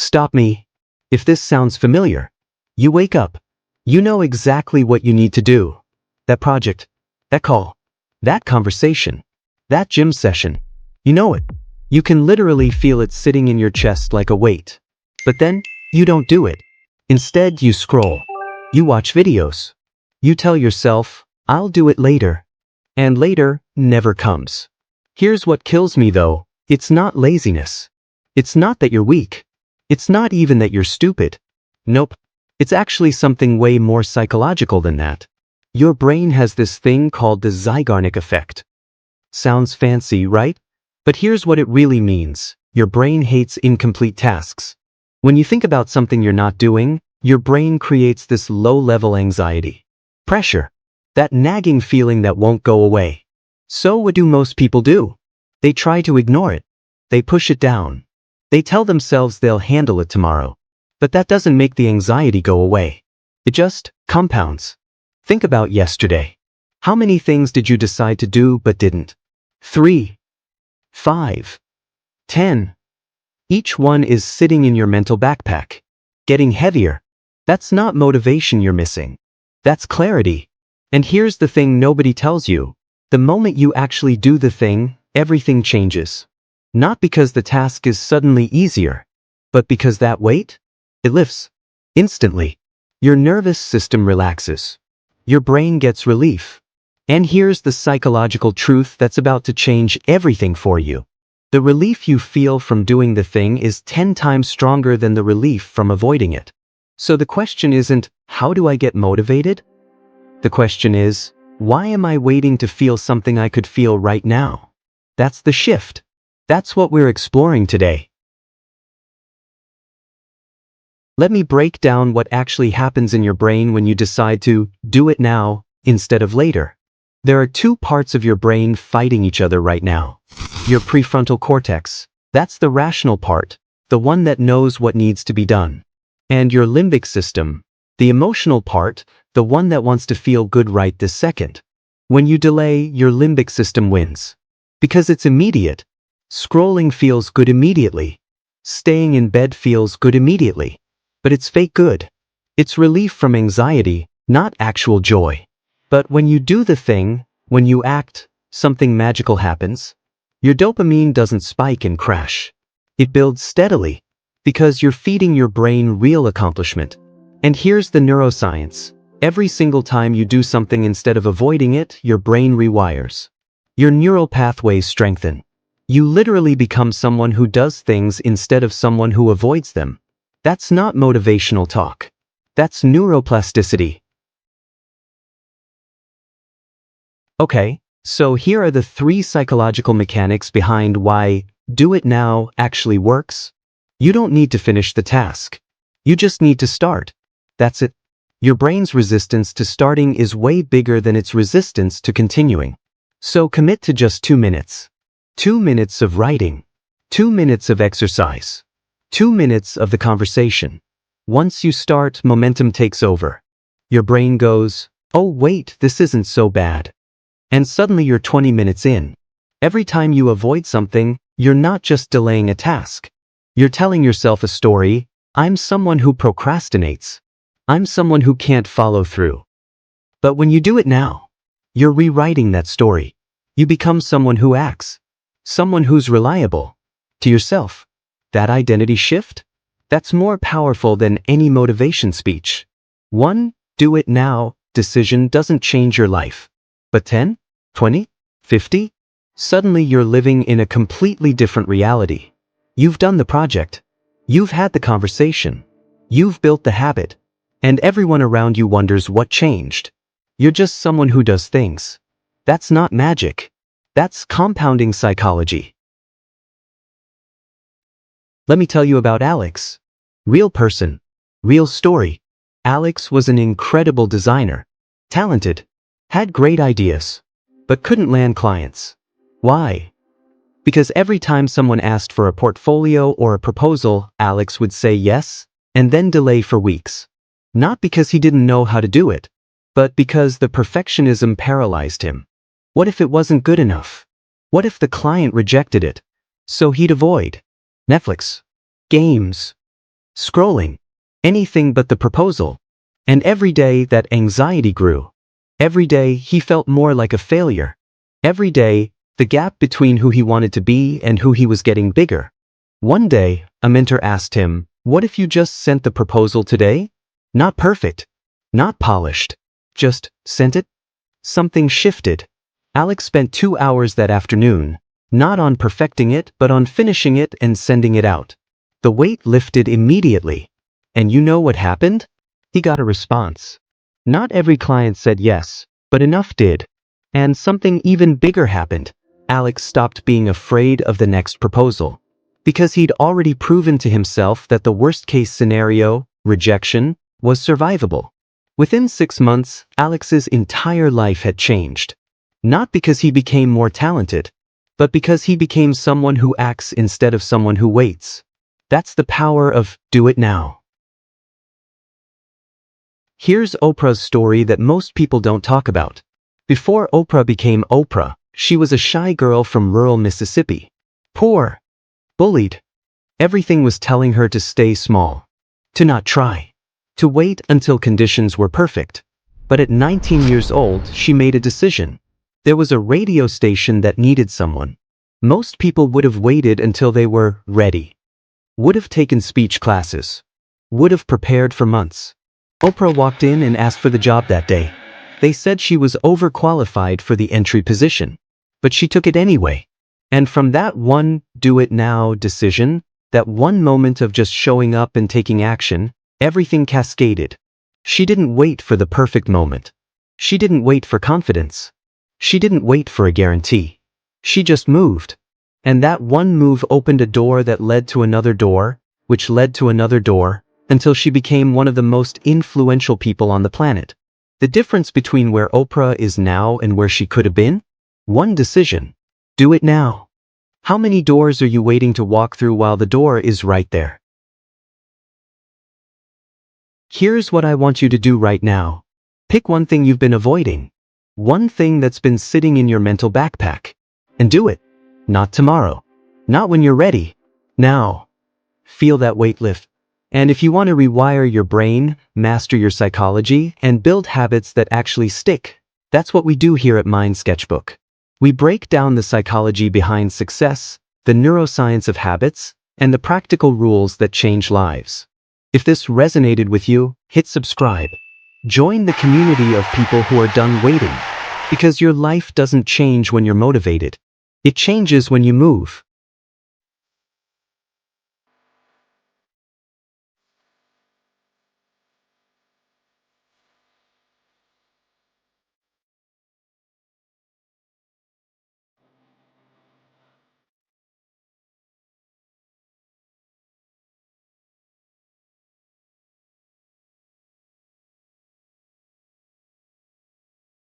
Stop me. If this sounds familiar, you wake up. You know exactly what you need to do. That project, that call, that conversation, that gym session. You know it. You can literally feel it sitting in your chest like a weight. But then, you don't do it. Instead, you scroll. You watch videos. You tell yourself, I'll do it later. And later never comes. Here's what kills me though. It's not laziness. It's not that you're weak. It's not even that you're stupid. Nope. It's actually something way more psychological than that. Your brain has this thing called the Zeigarnik effect. Sounds fancy, right? But here's what it really means. Your brain hates incomplete tasks. When you think about something you're not doing, your brain creates this low-level anxiety. Pressure. That nagging feeling that won't go away. So what do most people do? They try to ignore it. They push it down. They tell themselves they'll handle it tomorrow. But that doesn't make the anxiety go away. It just compounds. Think about yesterday. How many things did you decide to do but didn't? 3, 5, 10. Each one is sitting in your mental backpack, getting heavier. That's not motivation you're missing. That's clarity. And here's the thing nobody tells you. The moment you actually do the thing, everything changes. Not because the task is suddenly easier, but because that weight, it lifts. Instantly. Your nervous system relaxes. Your brain gets relief. And here's the psychological truth that's about to change everything for you. The relief you feel from doing the thing is 10 times stronger than the relief from avoiding it. So the question isn't, how do I get motivated? The question is, why am I waiting to feel something I could feel right now? That's the shift. That's what we're exploring today. Let me break down what actually happens in your brain when you decide to do it now instead of later. There are two parts of your brain fighting each other right now. Your prefrontal cortex, that's the rational part, the one that knows what needs to be done. And your limbic system, the emotional part, the one that wants to feel good right this second. When you delay, your limbic system wins. Because it's immediate. Scrolling feels good immediately. Staying in bed feels good immediately. But it's fake good. It's relief from anxiety, not actual joy. But when you do the thing, when you act, something magical happens. Your dopamine doesn't spike and crash. It builds steadily, because you're feeding your brain real accomplishment. And here's the neuroscience. Every single time you do something instead of avoiding it, your brain rewires. Your neural pathways strengthen. You literally become someone who does things instead of someone who avoids them. That's not motivational talk. That's neuroplasticity. Okay, so here are the 3 psychological mechanics behind why do it now actually works. You don't need to finish the task. You just need to start. That's it. Your brain's resistance to starting is way bigger than its resistance to continuing. So commit to just 2 minutes. 2 minutes of writing. 2 minutes of exercise. 2 minutes of the conversation. Once you start, momentum takes over. Your brain goes, oh wait, this isn't so bad. And suddenly you're 20 minutes in. Every time you avoid something, you're not just delaying a task. You're telling yourself a story. I'm someone who procrastinates. I'm someone who can't follow through. But when you do it now, you're rewriting that story. You become someone who acts. Someone who's reliable. To yourself. That identity shift? That's more powerful than any motivation speech. One, do it now, decision doesn't change your life. But 10, 20, 50? Suddenly you're living in a completely different reality. You've done the project. You've had the conversation. You've built the habit. And everyone around you wonders what changed. You're just someone who does things. That's not magic. That's compounding psychology. Let me tell you about Alex. Real person. Real story. Alex was an incredible designer. Talented. Had great ideas. But couldn't land clients. Why? Because every time someone asked for a portfolio or a proposal, Alex would say yes, and then delay for weeks. Not because he didn't know how to do it, but because the perfectionism paralyzed him. What if it wasn't good enough? What if the client rejected it? So he'd avoid Netflix, games, scrolling, anything but the proposal. And every day that anxiety grew. Every day he felt more like a failure. Every day, the gap between who he wanted to be and who he was getting bigger. One day, a mentor asked him, "What if you just sent the proposal today? Not perfect, not polished, just sent it?" Something shifted. Alex spent 2 hours that afternoon, not on perfecting it, but on finishing it and sending it out. The weight lifted immediately. And you know what happened? He got a response. Not every client said yes, but enough did. And something even bigger happened. Alex stopped being afraid of the next proposal. Because he'd already proven to himself that the worst-case scenario, rejection, was survivable. Within 6 months, Alex's entire life had changed. Not because he became more talented, but because he became someone who acts instead of someone who waits. That's the power of do it now. Here's Oprah's story that most people don't talk about. Before Oprah became Oprah, she was a shy girl from rural Mississippi. Poor, bullied. Everything was telling her to stay small, to not try, to wait until conditions were perfect. But at 19 years old, she made a decision. There was a radio station that needed someone. Most people would have waited until they were ready, would have taken speech classes, would have prepared for months. Oprah walked in and asked for the job that day. They said she was overqualified for the entry position, but she took it anyway. And from that one do it now decision, that one moment of just showing up and taking action, everything cascaded. She didn't wait for the perfect moment. She didn't wait for confidence. She didn't wait for a guarantee. She just moved. And that one move opened a door that led to another door, which led to another door, until she became one of the most influential people on the planet. The difference between where Oprah is now and where she could have been? One decision. Do it now. How many doors are you waiting to walk through while the door is right there? Here's what I want you to do right now. Pick one thing you've been avoiding. One thing that's been sitting in your mental backpack. And do it. Not tomorrow. Not when you're ready. Now. Feel that weight lift. And if you want to rewire your brain, master your psychology, and build habits that actually stick, that's what we do here at Mind Sketchbook. We break down the psychology behind success, the neuroscience of habits, and the practical rules that change lives. If this resonated with you, hit subscribe. Join the community of people who are done waiting. Because your life doesn't change when you're motivated. It changes when you move.